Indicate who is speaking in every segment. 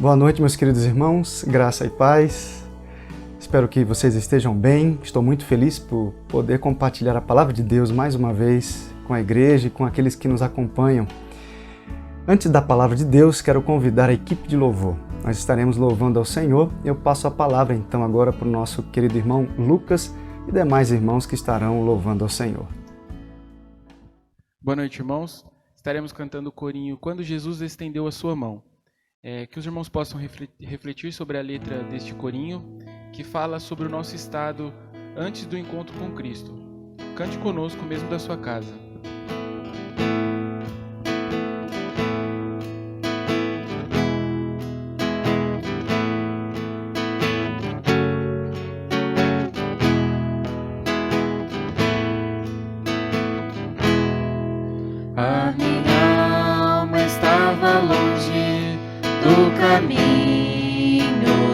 Speaker 1: Boa noite, meus queridos irmãos, graça e paz. Espero que vocês estejam bem. Estou muito feliz por poder compartilhar a palavra de Deus mais uma vez com a igreja e com aqueles que nos acompanham. Antes da palavra de Deus, quero convidar a equipe de louvor. Nós estaremos louvando ao Senhor. Eu passo a palavra então agora para o nosso querido irmão Lucas e demais irmãos que estarão louvando ao Senhor.
Speaker 2: Boa noite, irmãos. Estaremos cantando o corinho Quando Jesus Estendeu a Sua Mão. Que os irmãos possam refletir sobre a letra deste corinho, que fala sobre o nosso estado antes do encontro com Cristo. Cante conosco mesmo da sua casa.
Speaker 3: A minha alma estava longe do caminho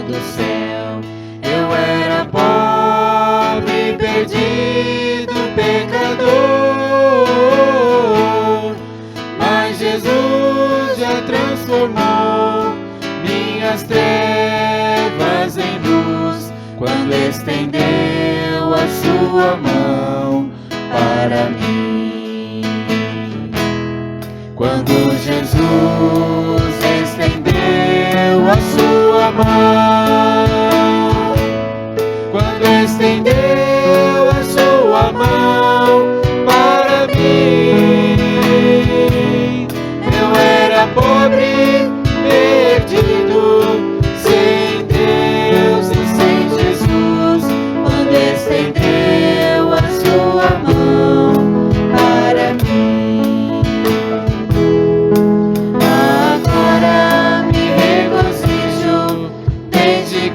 Speaker 3: do céu. Eu era pobre, perdido, pecador, mas Jesus já transformou minhas trevas em luz, quando estendeu a sua mão para mim. Quando Jesus estendeu a sua mão, quando estendeu a sua mão para mim, eu era pobre, perdido, sem Deus e sem Jesus, quando estendeu a sua mão para mim.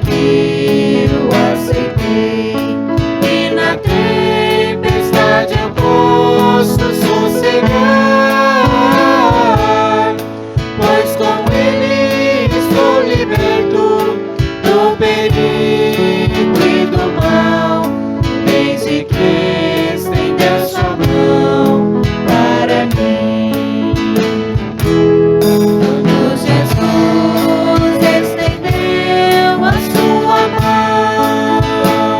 Speaker 3: Que o aceitei, e na tempestade eu posso sossegar, pois com Ele estou liberto do perigo e do mal, desde que estende a sua mão para mim. Quando Jesus estendeu a sua mão,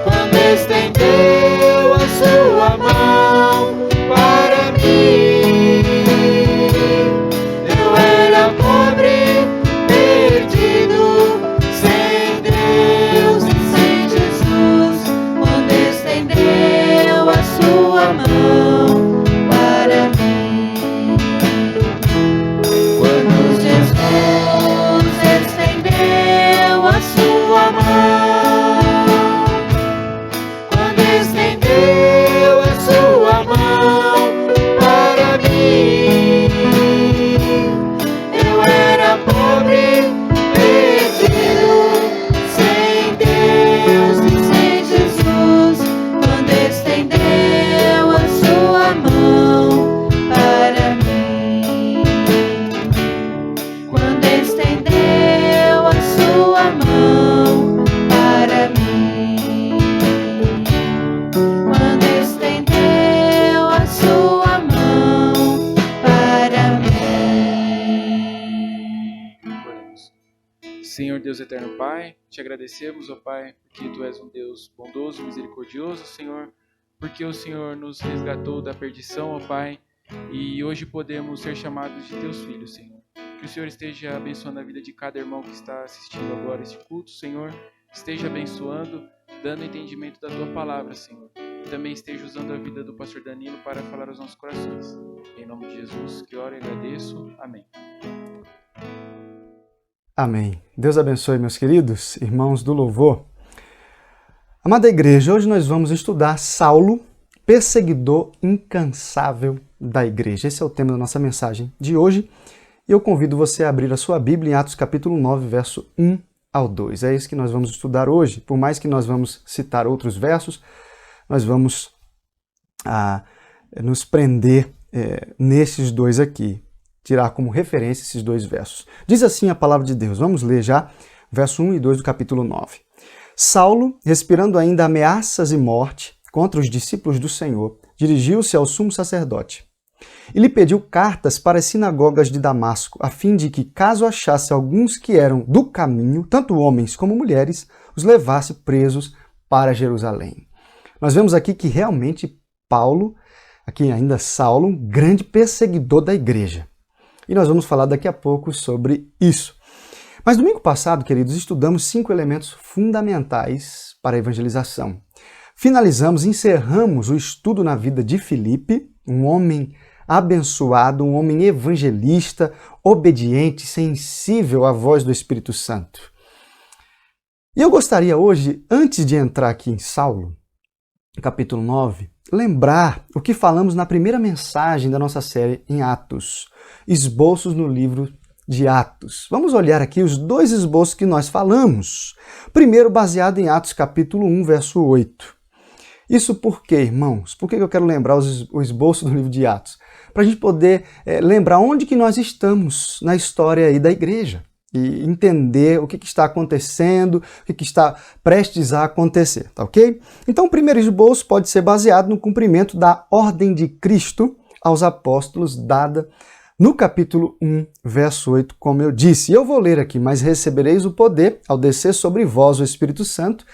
Speaker 3: quando estendeu a sua mão para mim, eu era pobre, perdido, sem Deus e sem Jesus, quando estendeu a sua mão para mim. Quando Jesus estendeu a sua mão, quando estendeu a sua mão para mim, eu era pobre, perdido, sem Deus e sem Jesus, quando estendeu a sua mão para mim. Quando estendeu a sua mão para mim, quando estendeu a sua mão para mim.
Speaker 2: Oremos. Senhor Deus eterno Pai, te agradecemos, ó Pai, porque Tu és um Deus bondoso, misericordioso, Senhor, porque o Senhor nos resgatou da perdição, ó Pai, e hoje podemos ser chamados de Teus filhos, Senhor. Que o Senhor esteja abençoando a vida de cada irmão que está assistindo agora este culto, Senhor. Esteja abençoando, dando entendimento da Tua palavra, Senhor. E também esteja usando a vida do pastor Danilo para falar aos nossos corações. Em nome de Jesus, que oro e agradeço. Amém.
Speaker 1: Amém. Deus abençoe, meus queridos irmãos do louvor. Amada igreja, hoje nós vamos estudar Saulo, perseguidor incansável da igreja. Esse é o tema da nossa mensagem de hoje. E eu convido você a abrir a sua Bíblia em Atos capítulo 9, verso 1 ao 2. É isso que nós vamos estudar hoje. Por mais que nós vamos citar outros versos, nós vamos nos prender nesses dois aqui, tirar como referência esses dois versos. Diz assim a palavra de Deus. Vamos ler já verso 1 e 2 do capítulo 9. Saulo, respirando ainda ameaças e morte contra os discípulos do Senhor, dirigiu-se ao sumo sacerdote. E lhe pediu cartas para as sinagogas de Damasco, a fim de que, caso achasse alguns que eram do caminho, tanto homens como mulheres, os levasse presos para Jerusalém. Nós vemos aqui que realmente Paulo, aqui ainda Saulo, um grande perseguidor da igreja. E nós vamos falar daqui a pouco sobre isso. Mas domingo passado, queridos, estudamos 5 elementos fundamentais para a evangelização. Finalizamos, encerramos o estudo na vida de Filipe, um homem abençoado, um homem evangelista, obediente, sensível à voz do Espírito Santo. E eu gostaria hoje, antes de entrar aqui em Saulo, capítulo 9, lembrar o que falamos na primeira mensagem da nossa série em Atos, esboços no livro de Atos. Vamos olhar aqui os 2 esboços que nós falamos. Primeiro, baseado em Atos capítulo 1, verso 8. Isso por quê, irmãos? Por que eu quero lembrar o esboço do livro de Atos? Para a gente poder lembrar onde que nós estamos na história aí da igreja e entender o que está acontecendo, o que está prestes a acontecer, tá ok? Então o primeiro esboço pode ser baseado no cumprimento da ordem de Cristo aos apóstolos dada no capítulo 1, verso 8, como eu disse. Eu vou ler aqui: mas recebereis o poder ao descer sobre vós o Espírito Santo,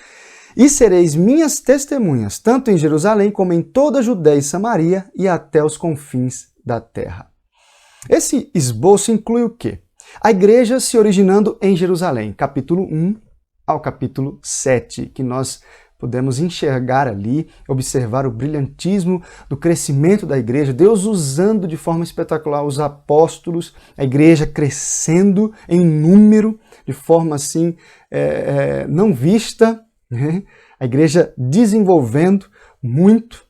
Speaker 1: e sereis minhas testemunhas, tanto em Jerusalém como em toda a Judéia e Samaria e até os confins da terra. Esse esboço inclui o quê? A igreja se originando em Jerusalém, capítulo 1 ao capítulo 7, que nós podemos enxergar ali, observar o brilhantismo do crescimento da igreja, Deus usando de forma espetacular os apóstolos, a igreja crescendo em número, de forma assim não vista, né? A igreja desenvolvendo muito.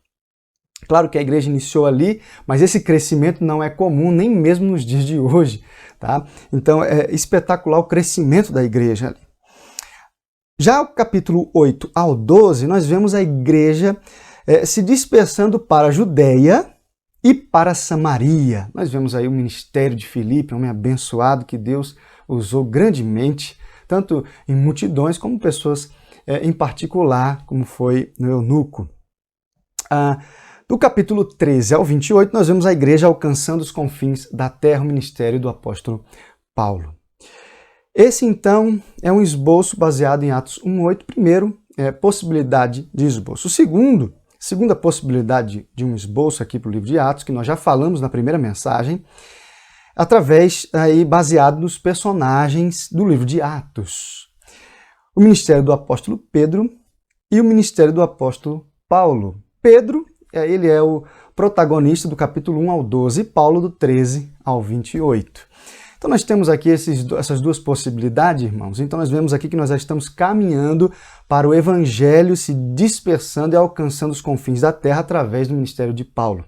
Speaker 1: Claro que a igreja iniciou ali, mas esse crescimento não é comum nem mesmo nos dias de hoje, tá? Então é espetacular o crescimento da igreja ali. Já o capítulo 8 ao 12, nós vemos a igreja se dispersando para a Judéia e para Samaria. Nós vemos aí o ministério de Filipe, um homem abençoado que Deus usou grandemente, tanto em multidões como pessoas em particular, como foi no eunuco. Do capítulo 13 ao 28, nós vemos a igreja alcançando os confins da terra, o ministério do apóstolo Paulo. Esse, então, é um esboço baseado em Atos 1:8. Primeiro, possibilidade de esboço. Segunda possibilidade de um esboço aqui para o livro de Atos, que nós já falamos na primeira mensagem, baseado nos personagens do livro de Atos. O ministério do apóstolo Pedro e o ministério do apóstolo Paulo. Pedro, ele é o protagonista do capítulo 1 ao 12, e Paulo do 13 ao 28. Então nós temos aqui essas 2 possibilidades, irmãos. Então nós vemos aqui que nós já estamos caminhando para o evangelho se dispersando e alcançando os confins da terra através do ministério de Paulo.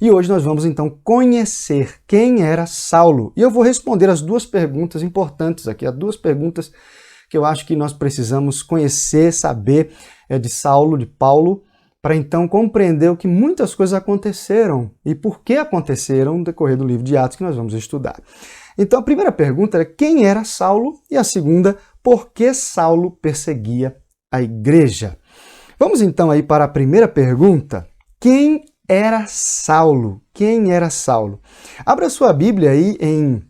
Speaker 1: E hoje nós vamos então conhecer quem era Saulo. E eu vou responder as 2 perguntas importantes aqui, as 2 perguntas que eu acho que nós precisamos conhecer, saber de Saulo, de Paulo, para então compreender o que muitas coisas aconteceram e por que aconteceram no decorrer do livro de Atos que nós vamos estudar. Então a primeira pergunta é quem era Saulo e a segunda, por que Saulo perseguia a igreja? Vamos então aí para a primeira pergunta. Quem era Saulo? Quem era Saulo? Abra sua Bíblia aí em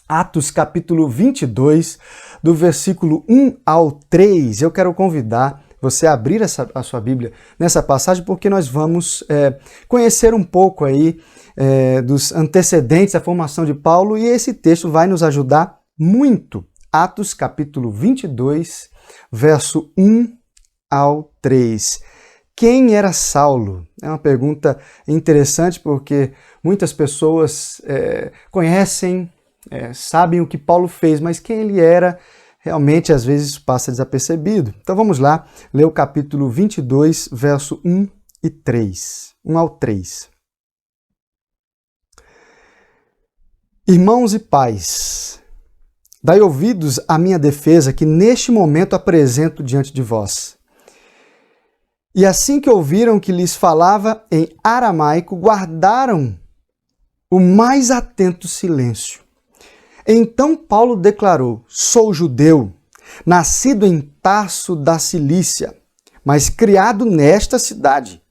Speaker 1: Atos capítulo 22, do versículo 1 ao 3. Eu quero convidar você a abrir a sua Bíblia nessa passagem, porque nós vamos conhecer um pouco aí dos antecedentes da formação de Paulo, e esse texto vai nos ajudar muito. Atos capítulo 22, verso 1 ao 3. Quem era Saulo? É uma pergunta interessante porque muitas pessoas conhecem, sabem o que Paulo fez, mas quem ele era, realmente às vezes passa desapercebido. Então vamos lá, ler o capítulo 22, verso 1 e 3. 1 ao 3. Irmãos e pais, dai ouvidos à minha defesa que neste momento apresento diante de vós. E assim que ouviram que lhes falava em aramaico, guardaram o mais atento silêncio. Então Paulo declarou: sou judeu, nascido em Tarso da Cilícia, mas criado nesta cidade.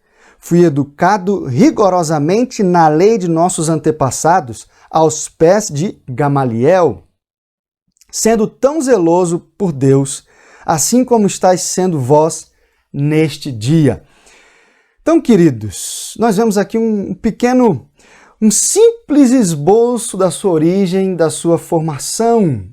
Speaker 1: Fui educado rigorosamente na lei de nossos antepassados, aos pés de Gamaliel, sendo tão zeloso por Deus, assim como estáis sendo vós neste dia. Então, queridos, nós vemos aqui um simples esboço da sua origem, da sua formação.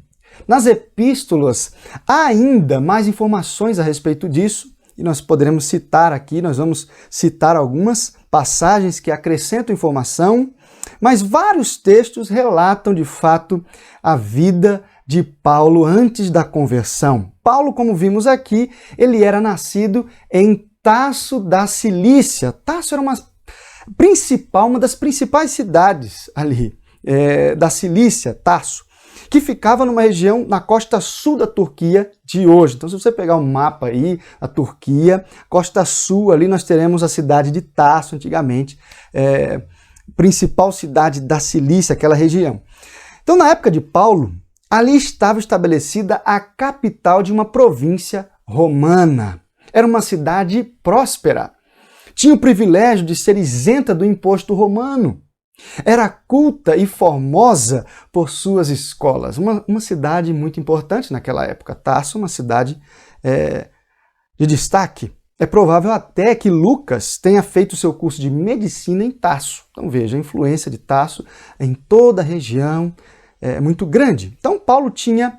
Speaker 1: Nas epístolas há ainda mais informações a respeito disso, e nós poderemos citar aqui, nós vamos citar algumas passagens que acrescentam informação, mas vários textos relatam de fato a vida de Paulo antes da conversão. Paulo, como vimos aqui, ele era nascido em Tarso da Cilícia. Tarso era uma das principais cidades ali da Cilícia, Tarso, que ficava numa região na costa sul da Turquia de hoje. Então, se você pegar um mapa aí, a Turquia, costa sul, ali nós teremos a cidade de Tarso, antigamente, principal cidade da Cilícia, aquela região. Então, na época de Paulo, ali estava estabelecida a capital de uma província romana. Era uma cidade próspera. Tinha o privilégio de ser isenta do imposto romano. Era culta e formosa por suas escolas. Uma cidade muito importante naquela época. Tarso, uma cidade de destaque. É provável até que Lucas tenha feito seu curso de medicina em Tarso. Então veja, a influência de Tarso em toda a região é muito grande. Então Paulo tinha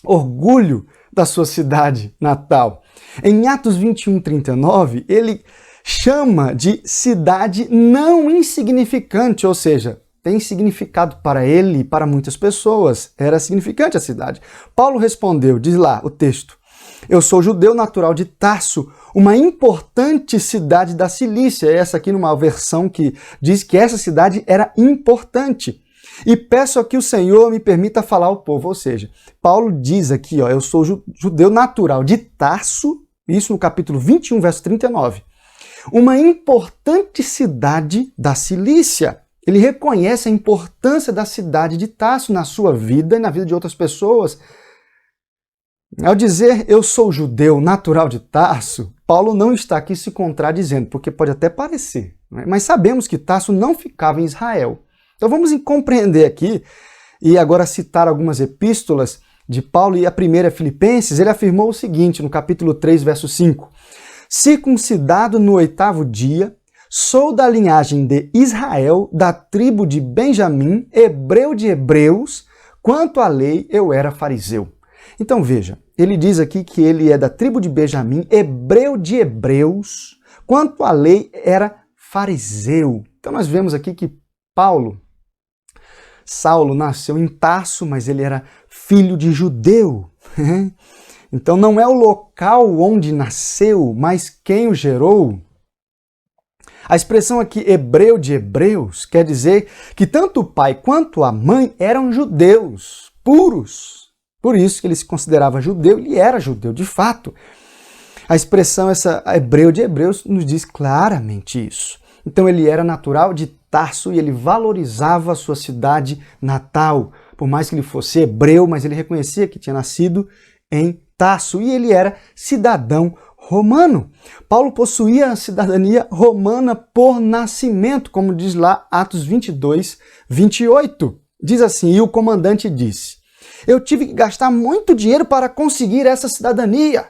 Speaker 1: orgulho da sua cidade natal. Em Atos 21:39, ele chama de cidade não insignificante, ou seja, tem significado para ele e para muitas pessoas. Era significante a cidade. Paulo respondeu, diz lá o texto, eu sou judeu natural de Tarso, uma importante cidade da Cilícia. Essa aqui numa versão que diz que essa cidade era importante. E peço aqui o Senhor me permita falar ao povo. Ou seja, Paulo diz aqui, eu sou judeu natural de Tarso, isso no capítulo 21, verso 39. Uma importante cidade da Cilícia. Ele reconhece a importância da cidade de Tarso na sua vida e na vida de outras pessoas. Ao dizer eu sou judeu natural de Tarso, Paulo não está aqui se contradizendo, porque pode até parecer, né? Mas sabemos que Tarso não ficava em Israel. Então vamos compreender aqui e agora citar algumas epístolas de Paulo, e a primeira é Filipenses. Ele afirmou o seguinte no capítulo 3, verso 5. Circuncidado no 8º dia, sou da linhagem de Israel, da tribo de Benjamim, hebreu de hebreus, quanto à lei eu era fariseu. Então veja, ele diz aqui que ele é da tribo de Benjamim, hebreu de hebreus, quanto à lei era fariseu. Então nós vemos aqui que Saulo nasceu em Tarso, mas ele era filho de judeu. Então não é o local onde nasceu, mas quem o gerou. A expressão aqui, hebreu de hebreus, quer dizer que tanto o pai quanto a mãe eram judeus, puros. Por isso que ele se considerava judeu, ele era judeu de fato. A expressão essa, hebreu de hebreus, nos diz claramente isso. Então ele era natural de Tarso e ele valorizava a sua cidade natal. Por mais que ele fosse hebreu, mas ele reconhecia que tinha nascido em Tarso e ele era cidadão romano. Paulo possuía a cidadania romana por nascimento, como diz lá Atos 22, 28. Diz assim, e o comandante disse, eu tive que gastar muito dinheiro para conseguir essa cidadania.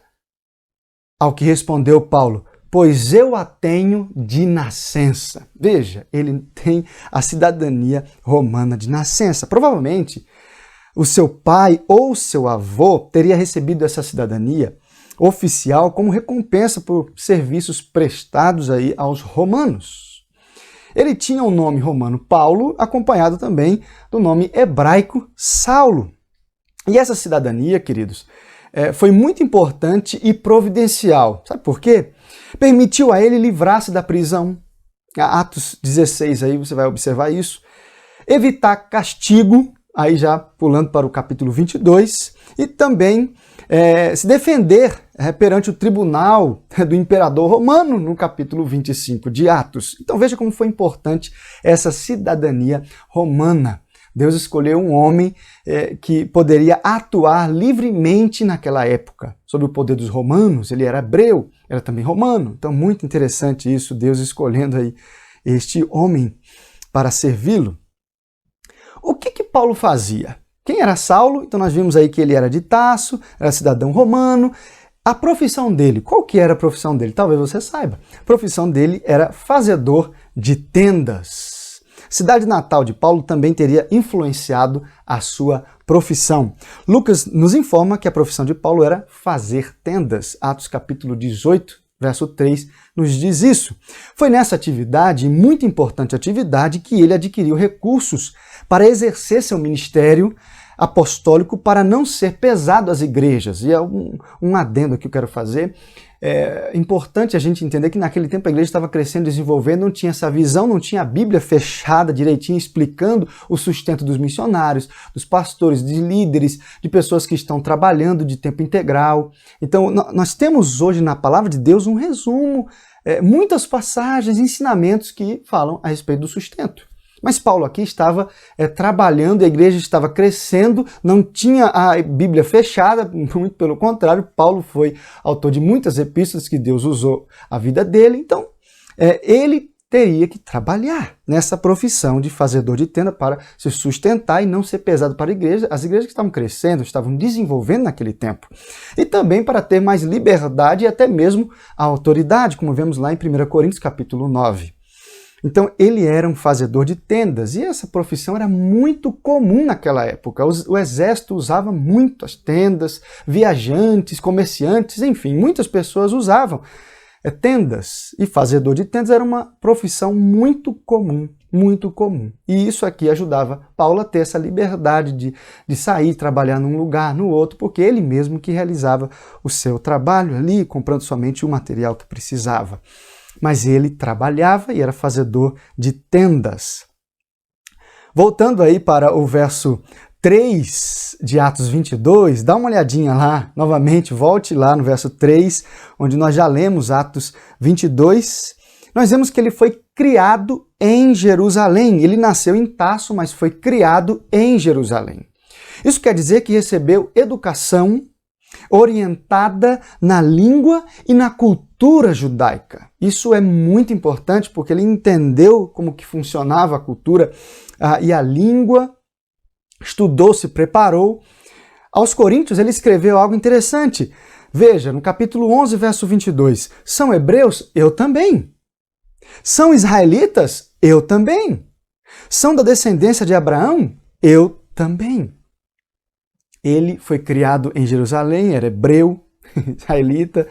Speaker 1: Ao que respondeu Paulo, pois eu a tenho de nascença. Veja, ele tem a cidadania romana de nascença. Provavelmente, o seu pai ou seu avô teria recebido essa cidadania oficial como recompensa por serviços prestados aí aos romanos. Ele tinha o nome romano Paulo, acompanhado também do nome hebraico Saulo. E essa cidadania, queridos, foi muito importante e providencial. Sabe por quê? Permitiu a ele livrar-se da prisão. Atos 16, aí você vai observar isso. Evitar castigo, aí já pulando para o capítulo 22, e também se defender perante o tribunal do imperador romano, no capítulo 25 de Atos. Então veja como foi importante essa cidadania romana Deus escolheu um homem que poderia atuar livremente naquela época, sob o poder dos romanos. Ele era hebreu, era também romano. Então, muito interessante isso, Deus escolhendo aí este homem para servi-lo. O que Paulo fazia? Quem era Saulo? Então nós vimos aí que ele era de Tarso, era cidadão romano. A profissão dele, qual que era a profissão dele? Talvez você saiba. A profissão dele era fazedor de tendas. A cidade natal de Paulo também teria influenciado a sua profissão. Lucas nos informa que a profissão de Paulo era fazer tendas. Atos capítulo 18, verso 3, nos diz isso. Foi nessa atividade, muito importante atividade, que ele adquiriu recursos para exercer seu ministério apostólico para não ser pesado às igrejas. E é um adendo que eu quero fazer. É importante a gente entender que naquele tempo a igreja estava crescendo, desenvolvendo, não tinha essa visão, não tinha a Bíblia fechada direitinho, explicando o sustento dos missionários, dos pastores, de líderes, de pessoas que estão trabalhando de tempo integral. Então, nós temos hoje na Palavra de Deus um resumo, muitas passagens, ensinamentos que falam a respeito do sustento. Mas Paulo aqui estava trabalhando, a igreja estava crescendo, não tinha a Bíblia fechada, muito pelo contrário, Paulo foi autor de muitas epístolas que Deus usou a vida dele, então ele teria que trabalhar nessa profissão de fazedor de tenda para se sustentar e não ser pesado para a igreja, as igrejas que estavam crescendo, estavam desenvolvendo naquele tempo. E também para ter mais liberdade e até mesmo a autoridade, como vemos lá em 1 Coríntios capítulo 9. Então, ele era um fazedor de tendas, e essa profissão era muito comum naquela época. O exército usava muito as tendas, viajantes, comerciantes, enfim, muitas pessoas usavam tendas. E fazedor de tendas era uma profissão muito comum, muito comum. E isso aqui ajudava Paulo a ter essa liberdade de sair, trabalhar num lugar, no outro, porque ele mesmo que realizava o seu trabalho ali, comprando somente o material que precisava. Mas ele trabalhava e era fazedor de tendas. Voltando aí para o verso 3 de Atos 22, dá uma olhadinha lá, novamente, volte lá no verso 3, onde nós já lemos Atos 22. Nós vemos que ele foi criado em Jerusalém. Ele nasceu em Tarso, mas foi criado em Jerusalém. Isso quer dizer que recebeu educação orientada na língua e na cultura judaica. Isso é muito importante porque ele entendeu como que funcionava a cultura e a língua, estudou, se preparou. Aos Coríntios ele escreveu algo interessante. Veja, no capítulo 11, verso 22, são hebreus? Eu também. São israelitas? Eu também. São da descendência de Abraão? Eu também. Ele foi criado em Jerusalém, era hebreu, israelita.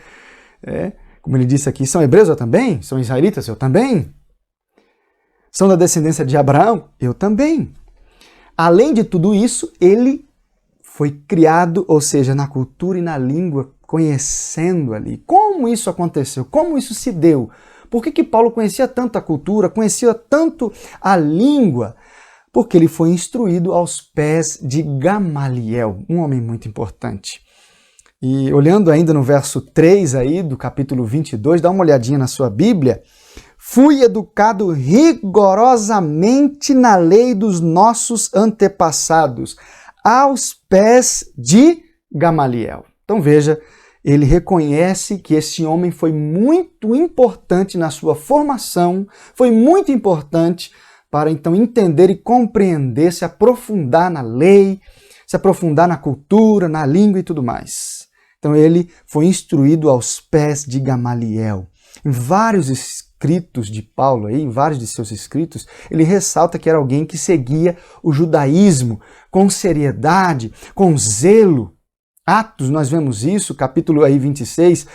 Speaker 1: Como ele disse aqui, são hebreus? Eu também. São israelitas? Eu também. São da descendência de Abraão? Eu também. Além de tudo isso, ele foi criado, ou seja, na cultura e na língua, conhecendo ali. Como isso aconteceu? Como isso se deu? Por que Paulo conhecia tanto a cultura, conhecia tanto a língua? Porque ele foi instruído aos pés de Gamaliel, um homem muito importante. E olhando ainda no verso 3 aí do capítulo 22, dá uma olhadinha na sua Bíblia. Fui educado rigorosamente na lei dos nossos antepassados, aos pés de Gamaliel. Então veja, ele reconhece que esse homem foi muito importante na sua formação, foi muito importante para então entender e compreender, se aprofundar na lei, se aprofundar na cultura, na língua e tudo mais. Então ele foi instruído aos pés de Gamaliel. Em vários escritos de Paulo, em vários de seus escritos, ele ressalta que era alguém que seguia o judaísmo com seriedade, com zelo. Atos, nós vemos isso, capítulo 26,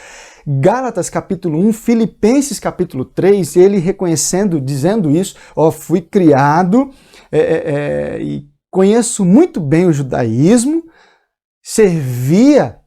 Speaker 1: Gálatas capítulo 1, Filipenses capítulo 3, ele reconhecendo, dizendo isso, fui criado e conheço muito bem o judaísmo, servia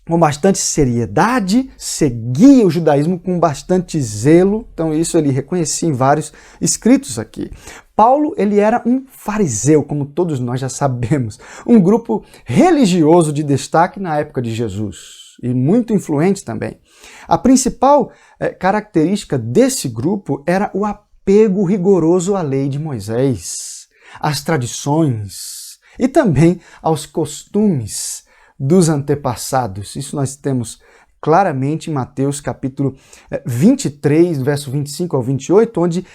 Speaker 1: com bastante seriedade, seguia o judaísmo com bastante zelo, então isso ele reconhecia em vários escritos aqui. Paulo, ele era um fariseu, como todos nós já sabemos, um grupo religioso de destaque na época de Jesus. E muito influente também. A principal característica desse grupo era o apego rigoroso à lei de Moisés. às tradições e também aos costumes dos antepassados. Isso nós temos claramente em Mateus capítulo 23, verso 25 ao 28, onde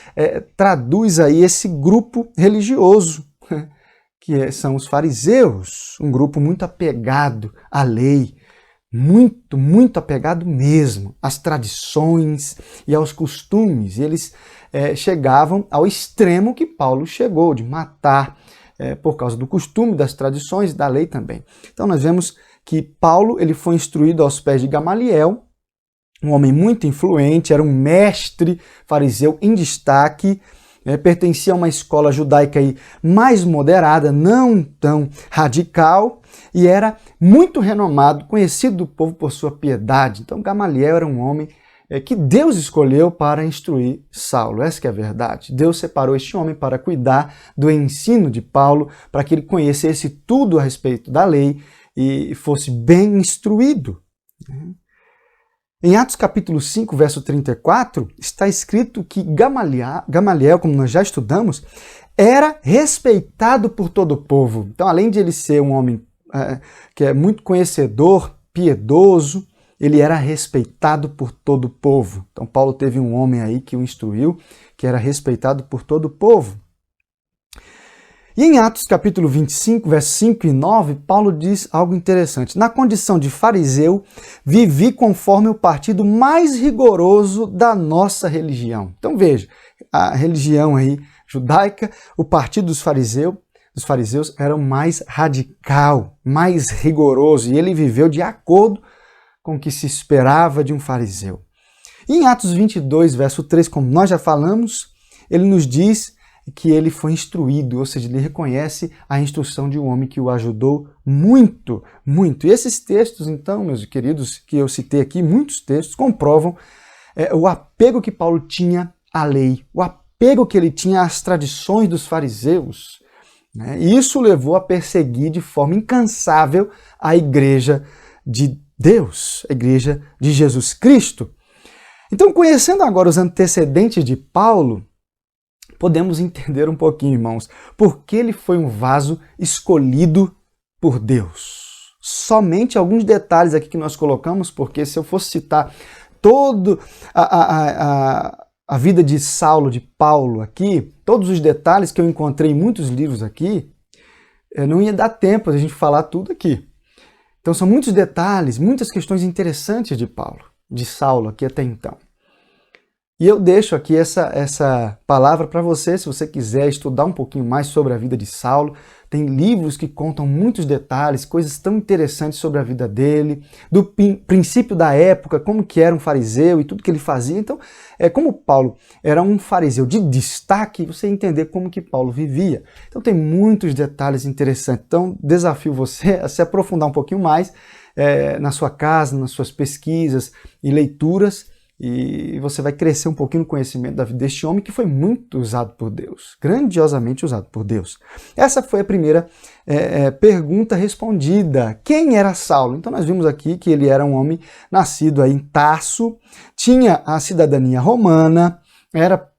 Speaker 1: traduz aí esse grupo religioso, que são os fariseus, um grupo muito apegado à lei, muito apegado mesmo às tradições e aos costumes. E eles chegavam ao extremo que Paulo chegou, de matar por causa do costume, das tradições e da lei também. Então nós vemos que Paulo ele foi instruído aos pés de Gamaliel, um homem muito influente, era um mestre fariseu em destaque, pertencia a uma escola judaica aí mais moderada, não tão radical, e era muito renomado, conhecido do povo por sua piedade. Então Gamaliel era um homem que Deus escolheu para instruir Saulo. Essa que é a verdade. Deus separou este homem para cuidar do ensino de Paulo, para que ele conhecesse tudo a respeito da lei e fosse bem instruído. Em Atos capítulo 5, verso 34, está escrito que Gamaliel, como nós já estudamos, era respeitado por todo o povo. Então, além de ele ser um homem que é muito conhecedor, piedoso, ele era respeitado por todo o povo. Então, Paulo teve um homem aí que o instruiu, que era respeitado por todo o povo. E em Atos capítulo 25, versos 5 e 9, Paulo diz algo interessante. Na condição de fariseu, vivi conforme o partido mais rigoroso da nossa religião. Então veja, a religião aí judaica, o partido dos fariseus era o mais radical, mais rigoroso, e ele viveu de acordo com o que se esperava de um fariseu. E em Atos 22, verso 3, como nós já falamos, ele nos diz que ele foi instruído, ou seja, ele reconhece a instrução de um homem que o ajudou muito. E esses textos, então, meus queridos, que eu citei aqui, muitos textos, comprovam o apego que Paulo tinha à lei, o apego que ele tinha às tradições dos fariseus. E isso levou a perseguir de forma incansável a igreja de Deus, a igreja de Jesus Cristo. Então, conhecendo agora os antecedentes de Paulo, podemos entender um pouquinho, irmãos, porque ele foi um vaso escolhido por Deus. Somente alguns detalhes aqui que nós colocamos, porque se eu fosse citar toda a vida de Saulo, de Paulo aqui, todos os detalhes que eu encontrei em muitos livros aqui, não ia dar tempo de a gente falar tudo aqui. Então são muitos detalhes, muitas questões interessantes de Saulo aqui até então. E eu deixo aqui essa palavra para você, se você quiser estudar um pouquinho mais sobre a vida de Saulo. Tem livros que contam muitos detalhes, coisas tão interessantes sobre a vida dele, do princípio da época, como que era um fariseu e tudo que ele fazia. Então, como Paulo era um fariseu de destaque, você entender como que Paulo vivia. Então tem muitos detalhes interessantes. Então desafio você a se aprofundar um pouquinho mais na sua casa, nas suas pesquisas e leituras, e você vai crescer um pouquinho no conhecimento da vida deste homem que foi muito usado por Deus, grandiosamente usado por Deus. Essa foi a primeira pergunta respondida. Quem era Saulo? Então nós vimos aqui que ele era um homem nascido aí em Tarso, tinha a cidadania romana, era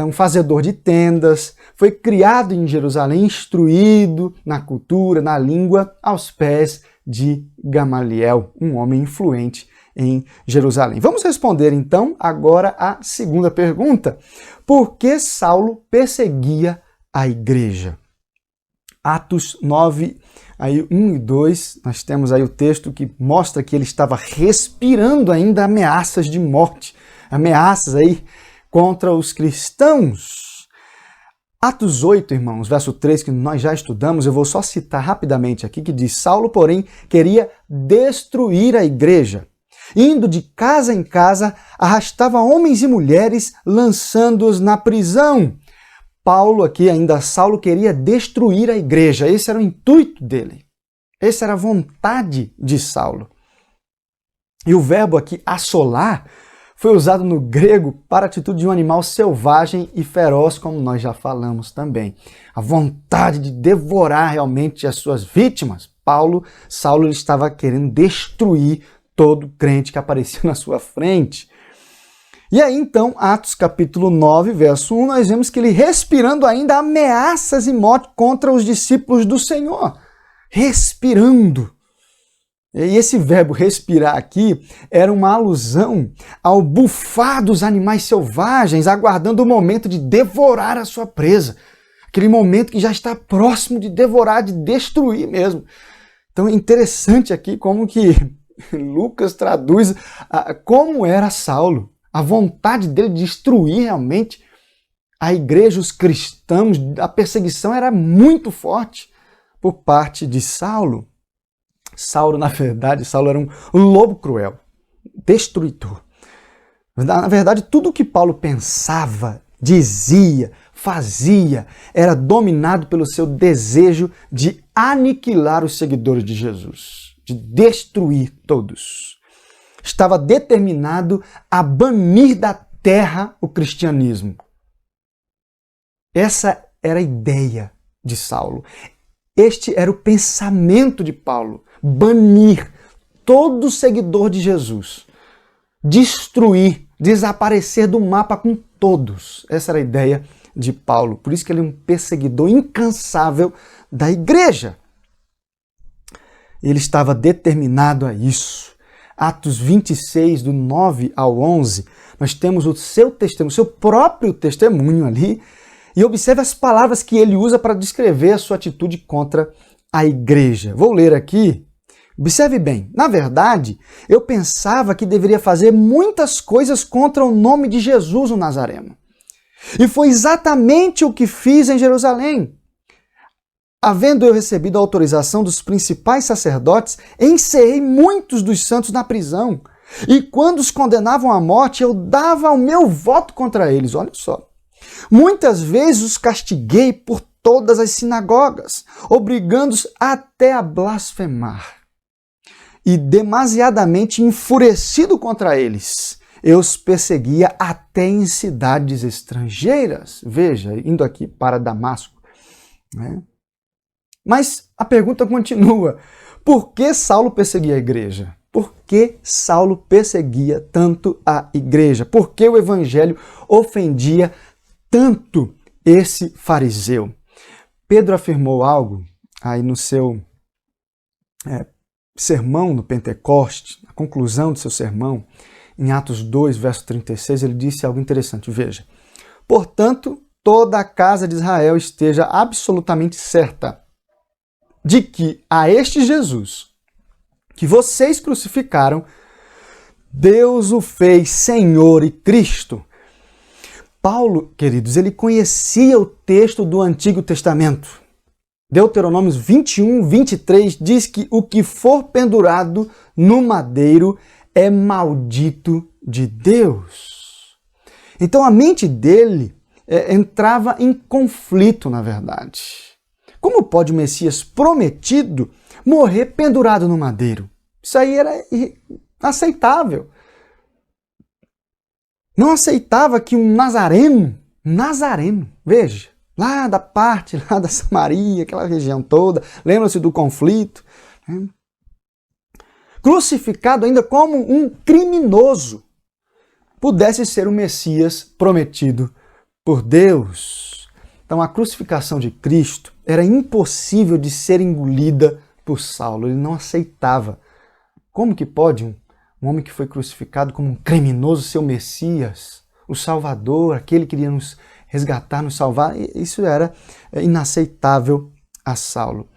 Speaker 1: um fazedor de tendas, foi criado em Jerusalém, instruído na cultura, na língua, aos pés de Gamaliel, um homem influente em Jerusalém. Vamos responder então agora a segunda pergunta. Por que Saulo perseguia a igreja? Atos 9, aí 1 e 2, nós temos aí o texto que mostra que ele estava respirando ainda ameaças de morte, ameaças aí contra os cristãos. Atos 8, irmãos, verso 3, que nós já estudamos, eu vou só citar rapidamente aqui, que diz: Saulo, porém, queria destruir a igreja. Indo de casa em casa, arrastava homens e mulheres, lançando-os na prisão. Paulo aqui, ainda Saulo, queria destruir a igreja. Esse era o intuito dele. Essa era a vontade de Saulo. E o verbo aqui, assolar, foi usado no grego para a atitude de um animal selvagem e feroz, como nós já falamos também. A vontade de devorar realmente as suas vítimas. Saulo estava querendo destruir todo crente que aparecia na sua frente. E aí então, Atos capítulo 9, verso 1, nós vemos que ele respirando ainda ameaças e morte contra os discípulos do Senhor. Respirando. E esse verbo respirar aqui era uma alusão ao bufar dos animais selvagens, aguardando o momento de devorar a sua presa. Aquele momento que já está próximo de devorar, de destruir mesmo. Então é interessante aqui como que Lucas traduz como era Saulo. A vontade dele de destruir realmente a igreja, os cristãos, a perseguição era muito forte por parte de Saulo. Saulo, na verdade, Saulo era um lobo cruel, destruidor. Na verdade, tudo o que Paulo pensava, dizia, fazia, era dominado pelo seu desejo de aniquilar os seguidores de Jesus, de destruir todos. Estava determinado a banir da terra o cristianismo. Essa era a ideia de Saulo. Este era o pensamento de Paulo. Banir todo seguidor de Jesus. Destruir, desaparecer do mapa com todos. Essa era a ideia de Paulo. Por isso que ele é um perseguidor incansável da igreja. Ele estava determinado a isso. Atos 26, do 9 ao 11, nós temos o seu testemunho, o seu próprio testemunho ali, e observe as palavras que ele usa para descrever a sua atitude contra a igreja. Vou ler aqui. Observe bem. Na verdade, eu pensava que deveria fazer muitas coisas contra o nome de Jesus o Nazareno. E foi exatamente o que fiz em Jerusalém. Havendo eu recebido a autorização dos principais sacerdotes, encerrei muitos dos santos na prisão. E quando os condenavam à morte, eu dava o meu voto contra eles. Olha só. Muitas vezes os castiguei por todas as sinagogas, obrigando-os até a blasfemar. E demasiadamente enfurecido contra eles, eu os perseguia até em cidades estrangeiras. Veja, indo aqui para Damasco, né? Mas a pergunta continua. Por que Saulo perseguia a igreja? Por que Saulo perseguia tanto a igreja? Por que o evangelho ofendia tanto esse fariseu? Pedro afirmou algo aí no seu sermão no Pentecoste, a conclusão do seu sermão, em Atos 2, verso 36, ele disse algo interessante. Veja, portanto, toda a casa de Israel esteja absolutamente certa de que a este Jesus, que vocês crucificaram, Deus o fez Senhor e Cristo. Paulo, queridos, ele conhecia o texto do Antigo Testamento. Deuteronômio 21, 23 diz que o que for pendurado no madeiro é maldito de Deus. Então a mente dele entrava em conflito, na verdade. Como pode o Messias prometido morrer pendurado no madeiro? Isso aí era inaceitável. Não aceitava que um nazareno, veja, lá da Samaria, aquela região toda, lembra-se do conflito, né? Crucificado ainda como um criminoso, pudesse ser o Messias prometido por Deus. Então a crucificação de Cristo era impossível de ser engolida por Saulo. Ele não aceitava. Como que pode um homem que foi crucificado como um criminoso ser o Messias, o Salvador, aquele que iria nos resgatar, nos salvar? Isso era inaceitável a Saulo.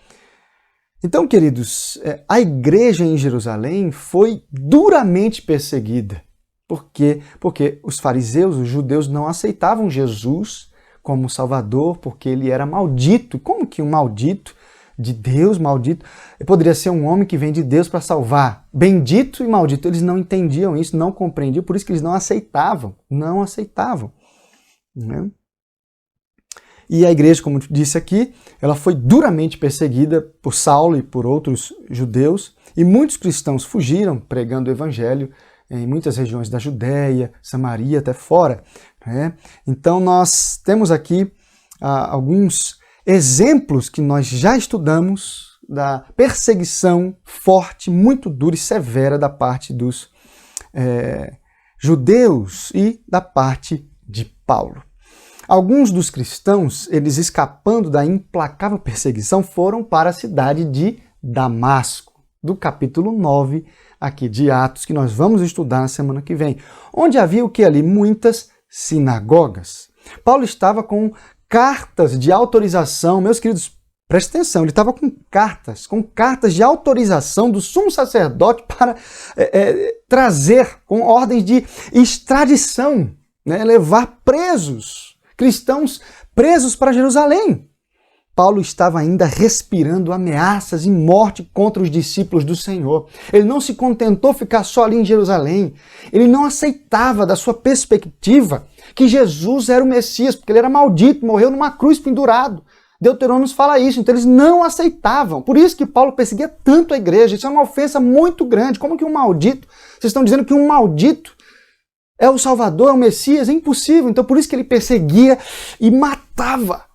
Speaker 1: Então, queridos, a igreja em Jerusalém foi duramente perseguida. Por quê? Porque os fariseus, os judeus, não aceitavam Jesus como Salvador, porque ele era maldito. Como que um maldito de Deus, maldito, poderia ser um homem que vem de Deus para salvar? Bendito e maldito. Eles não entendiam isso, não compreendiam, por isso que eles não aceitavam. Né? E a igreja, como eu disse aqui, ela foi duramente perseguida por Saulo e por outros judeus, e muitos cristãos fugiram pregando o evangelho em muitas regiões da Judéia, Samaria, até fora. Né? Então nós temos aqui alguns exemplos que nós já estudamos da perseguição forte, muito dura e severa da parte dos judeus e da parte de Paulo. Alguns dos cristãos, eles escapando da implacável perseguição, foram para a cidade de Damasco, do capítulo 9 aqui de Atos, que nós vamos estudar na semana que vem, onde havia o que ali? Muitas sinagogas. Paulo estava com cartas de autorização, meus queridos, preste atenção, ele estava com cartas de autorização do sumo sacerdote para trazer, com ordens de extradição, né, levar presos, cristãos presos para Jerusalém. Paulo estava ainda respirando ameaças e morte contra os discípulos do Senhor. Ele não se contentou ficar só ali em Jerusalém. Ele não aceitava, da sua perspectiva, que Jesus era o Messias, porque ele era maldito, morreu numa cruz pendurado. Deuteronômio nos fala isso, então eles não aceitavam. Por isso que Paulo perseguia tanto a igreja. Isso é uma ofensa muito grande. Como que um maldito? Vocês estão dizendo que um maldito é o Salvador, é o Messias? É impossível. Então por isso que ele perseguia e matava,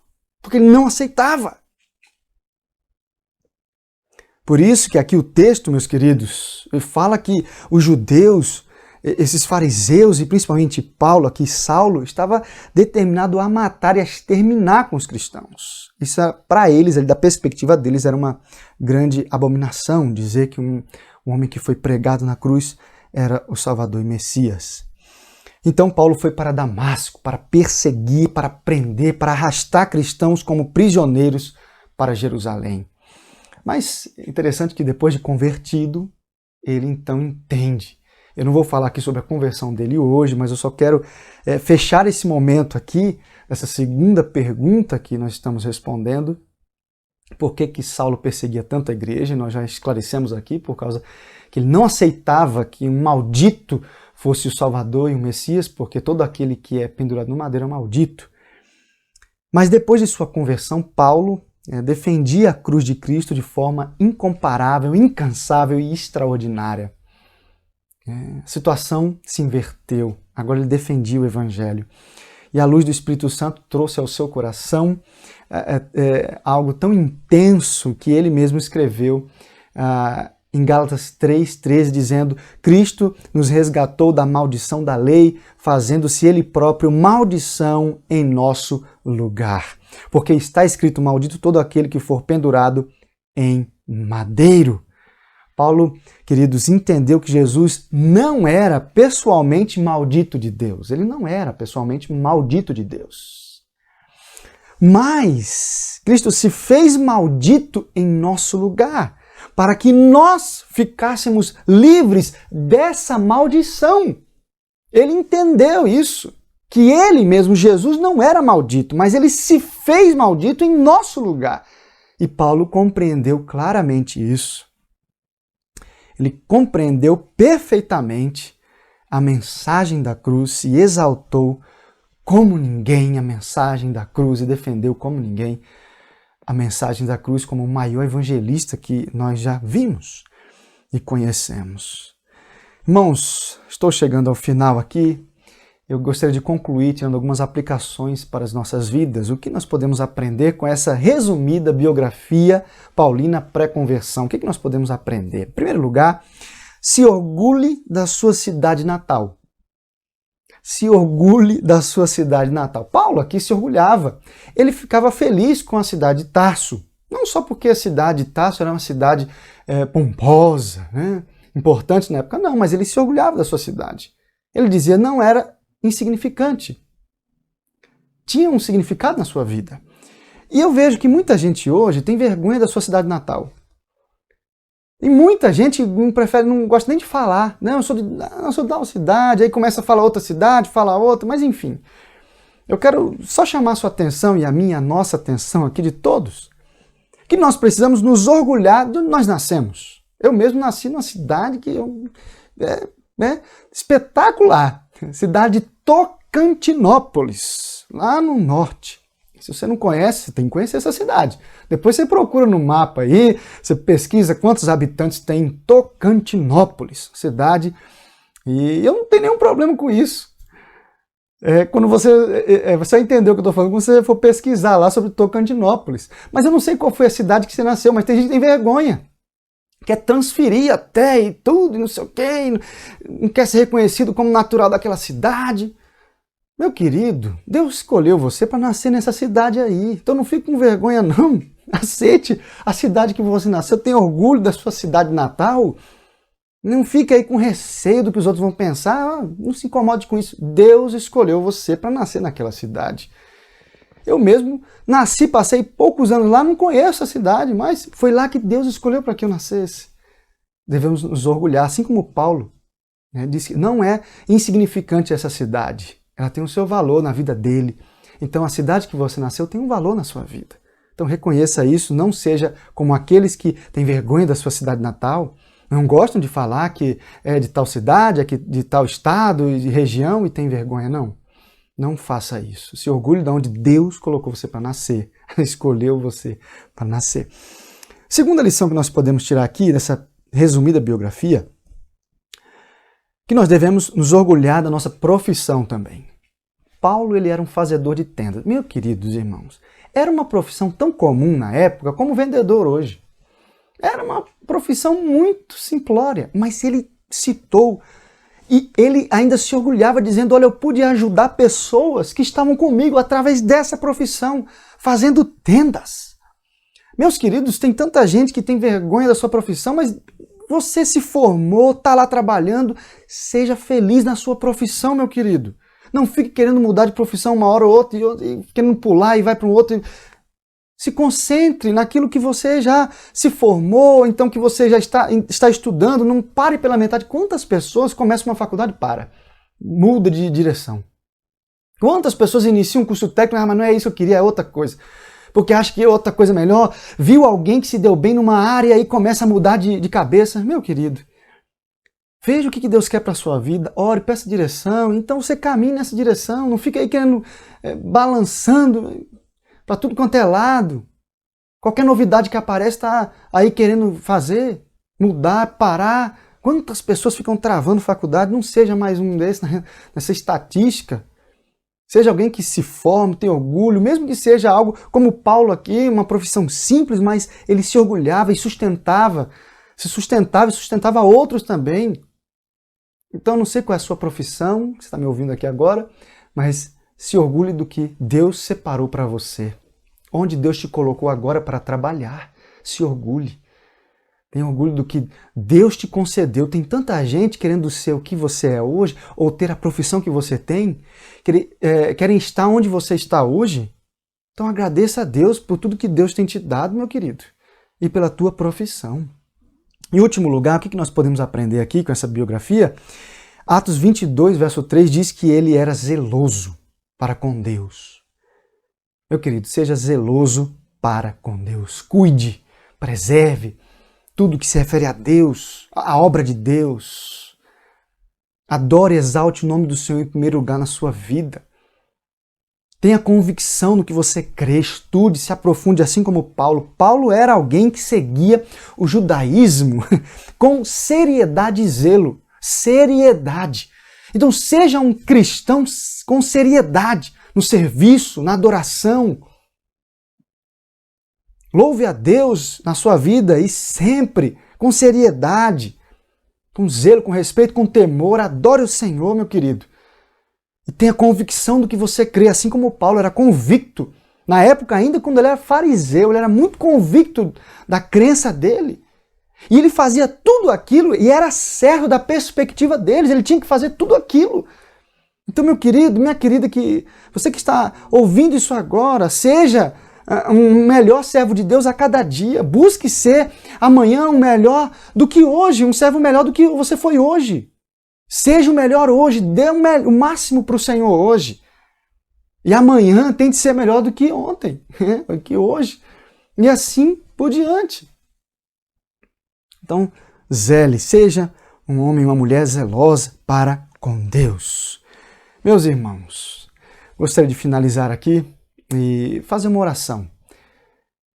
Speaker 1: porque ele não aceitava. Por isso que aqui o texto, meus queridos, fala que os judeus, esses fariseus e principalmente Paulo, aqui Saulo, estava determinado a matar e a exterminar com os cristãos. Isso, para eles, da perspectiva deles, era uma grande abominação, dizer que um homem que foi pregado na cruz era o Salvador e Messias. Então Paulo foi para Damasco para perseguir, para prender, para arrastar cristãos como prisioneiros para Jerusalém. Mas é interessante que depois de convertido, ele então entende. Eu não vou falar aqui sobre a conversão dele hoje, mas eu só quero fechar esse momento aqui, essa segunda pergunta que nós estamos respondendo. Por que Saulo perseguia tanto a igreja? Nós já esclarecemos aqui, por causa que ele não aceitava que um maldito fosse o Salvador e o Messias, porque todo aquele que é pendurado no madeiro é maldito. Mas depois de sua conversão, Paulo defendia a cruz de Cristo de forma incomparável, incansável e extraordinária. A situação se inverteu. Agora ele defendia o Evangelho. E a luz do Espírito Santo trouxe ao seu coração algo tão intenso que ele mesmo escreveu em Gálatas 3:13, dizendo: Cristo nos resgatou da maldição da lei, fazendo-se ele próprio maldição em nosso lugar. Porque está escrito: maldito todo aquele que for pendurado em madeiro. Paulo, queridos, entendeu que Jesus não era pessoalmente maldito de Deus. Ele não era pessoalmente maldito de Deus. Mas Cristo se fez maldito em nosso lugar, para que nós ficássemos livres dessa maldição. Ele entendeu isso, que ele mesmo, Jesus, não era maldito, mas ele se fez maldito em nosso lugar. E Paulo compreendeu claramente isso. Ele compreendeu perfeitamente a mensagem da cruz e exaltou como ninguém a mensagem da cruz e defendeu como ninguém a mensagem da cruz como o maior evangelista que nós já vimos e conhecemos. Irmãos, estou chegando ao final aqui. Eu gostaria de concluir tirando algumas aplicações para as nossas vidas. O que nós podemos aprender com essa resumida biografia paulina pré-conversão? O que nós podemos aprender? Em primeiro lugar, se orgulhe da sua cidade natal. Se orgulhe da sua cidade natal. Paulo aqui se orgulhava. Ele ficava feliz com a cidade de Tarso. Não só porque a cidade de Tarso era uma cidade pomposa, né? Importante na época, não, mas ele se orgulhava da sua cidade. Ele dizia, não era insignificante. Tinha um significado na sua vida. E eu vejo que muita gente hoje tem vergonha da sua cidade natal. E muita gente não gosta nem de falar. Não, eu sou de tal cidade, aí começa a falar outra cidade, fala outra, mas enfim. Eu quero só chamar a sua atenção e a nossa atenção aqui de todos, que nós precisamos nos orgulhar de onde nós nascemos. Eu mesmo nasci numa cidade que espetacular. Cidade de Tocantinópolis, lá no norte. Se você não conhece, você tem que conhecer essa cidade. Depois você procura no mapa aí, você pesquisa quantos habitantes tem em Tocantinópolis, cidade. E eu não tenho nenhum problema com isso. Quando você vai entender o que eu estou falando quando você for pesquisar lá sobre Tocantinópolis. Mas eu não sei qual foi a cidade que você nasceu, mas tem gente que tem vergonha. quer transferir até e tudo, e não sei o quê, não quer ser reconhecido como natural daquela cidade. Meu querido, Deus escolheu você para nascer nessa cidade aí, então não fique com vergonha não. Aceite a cidade que você nasceu, tenha orgulho da sua cidade natal. Não fique aí com receio do que os outros vão pensar, não se incomode com isso. Deus escolheu você para nascer naquela cidade. Eu mesmo nasci, passei poucos anos lá, não conheço a cidade, mas foi lá que Deus escolheu para que eu nascesse. Devemos nos orgulhar, assim como Paulo, né, disse que não é insignificante essa cidade. Ela tem o seu valor na vida dele. Então a cidade que você nasceu tem um valor na sua vida. Então reconheça isso, não seja como aqueles que têm vergonha da sua cidade natal, não gostam de falar que é de tal cidade, é de tal estado e de região e tem vergonha, não. Não faça isso. Se orgulhe de onde Deus colocou você para nascer. Escolheu você para nascer. Segunda lição que nós podemos tirar aqui dessa resumida biografia, que nós devemos nos orgulhar da nossa profissão também. Paulo, ele era um fazedor de tendas. Meus queridos irmãos, era uma profissão tão comum na época como vendedor hoje. Era uma profissão muito simplória, mas ele citou e ele ainda se orgulhava dizendo, olha, eu pude ajudar pessoas que estavam comigo através dessa profissão, fazendo tendas. Meus queridos, tem tanta gente que tem vergonha da sua profissão, mas você se formou, está lá trabalhando, seja feliz na sua profissão, meu querido. Não fique querendo mudar de profissão uma hora ou outra e querendo pular e vai para um outro. Se concentre naquilo que você já se formou, então que você já está estudando. Não pare pela metade. Quantas pessoas começam uma faculdade e para? Muda de direção. Quantas pessoas iniciam um curso técnico, mas não é isso que eu queria, é outra coisa. Porque acha que é outra coisa melhor. Viu alguém que se deu bem numa área e começa a mudar de cabeça. Meu querido, veja o que Deus quer para a sua vida, ore, peça direção, então você caminhe nessa direção, não fica aí querendo, balançando para tudo quanto é lado. Qualquer novidade que aparece está aí querendo fazer, mudar, parar. Quantas pessoas ficam travando faculdade? Não seja mais um desses nessa estatística. Seja alguém que se forme, tem orgulho, mesmo que seja algo como Paulo aqui, uma profissão simples, mas ele se orgulhava e sustentava e sustentava outros também. Então, eu não sei qual é a sua profissão, que você está me ouvindo aqui agora, mas se orgulhe do que Deus separou para você. Onde Deus te colocou agora para trabalhar. Se orgulhe. Tenha orgulho do que Deus te concedeu. Tem tanta gente querendo ser o que você é hoje, ou ter a profissão que você tem, querem estar onde você está hoje. Então agradeça a Deus por tudo que Deus tem te dado, meu querido, e pela tua profissão. Em último lugar, o que nós podemos aprender aqui com essa biografia? Atos 22, verso 3 diz que ele era zeloso para com Deus. Meu querido, seja zeloso para com Deus. Cuide, preserve tudo que se refere a Deus, a obra de Deus. Adore e exalte o nome do Senhor em primeiro lugar na sua vida. Tenha convicção no que você crê, estude, se aprofunde, assim como Paulo. Paulo era alguém que seguia o judaísmo com seriedade e zelo. Seriedade. Então seja um cristão com seriedade no serviço, na adoração. Louve a Deus na sua vida e sempre com seriedade, com zelo, com respeito, com temor. Adore o Senhor, meu querido. E tenha convicção do que você crê, assim como Paulo era convicto. Na época ainda, quando ele era fariseu, ele era muito convicto da crença dele. E ele fazia tudo aquilo e era certo da perspectiva deles, ele tinha que fazer tudo aquilo. Então, meu querido, minha querida, que você que está ouvindo isso agora, seja um melhor servo de Deus a cada dia. Busque ser amanhã um melhor do que hoje, um servo melhor do que você foi hoje. Seja o melhor hoje, dê o máximo para o Senhor hoje. E amanhã tente ser melhor do que ontem, do que hoje. E assim por diante. Então, zele, seja um homem e uma mulher zelosa para com Deus. Meus irmãos, gostaria de finalizar aqui e fazer uma oração.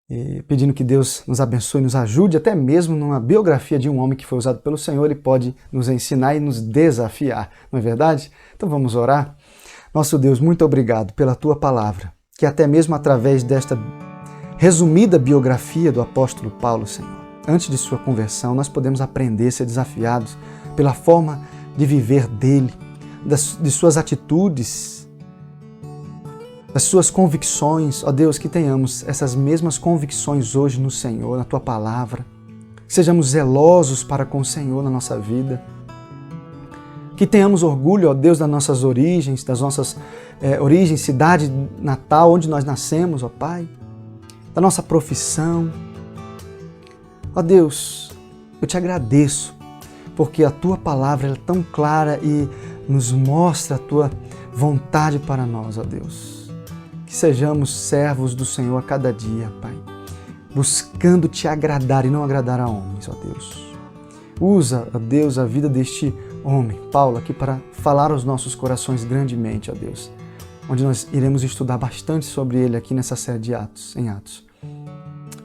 Speaker 1: E pedindo que Deus nos abençoe e nos ajude, até mesmo numa biografia de um homem que foi usado pelo Senhor, ele pode nos ensinar e nos desafiar, não é verdade? Então vamos orar. Nosso Deus, muito obrigado pela Tua palavra, que até mesmo através desta resumida biografia do apóstolo Paulo, Senhor, antes de sua conversão, nós podemos aprender, ser desafiados pela forma de viver dele, de suas atitudes, das suas convicções. Ó Deus, que tenhamos essas mesmas convicções hoje no Senhor, na Tua Palavra. Que sejamos zelosos para com o Senhor na nossa vida. Que tenhamos orgulho, ó Deus, das nossas origens, cidade natal, onde nós nascemos, ó Pai, da nossa profissão. Ó Deus, eu te agradeço, porque a Tua Palavra é tão clara e nos mostra a Tua vontade para nós, ó Deus. Que sejamos servos do Senhor a cada dia, Pai, buscando Te agradar e não agradar a homens, ó Deus. Usa, ó Deus, a vida deste homem, Paulo, aqui para falar aos nossos corações grandemente, ó Deus, onde nós iremos estudar bastante sobre ele aqui nessa série de Atos, em Atos.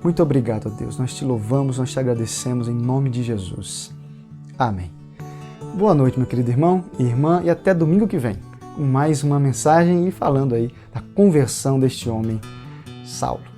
Speaker 1: Muito obrigado, ó Deus. Nós Te louvamos, nós Te agradecemos em nome de Jesus. Amém. Boa noite, meu querido irmão e irmã, e até domingo que vem, com mais uma mensagem e falando aí da conversão deste homem, Saulo.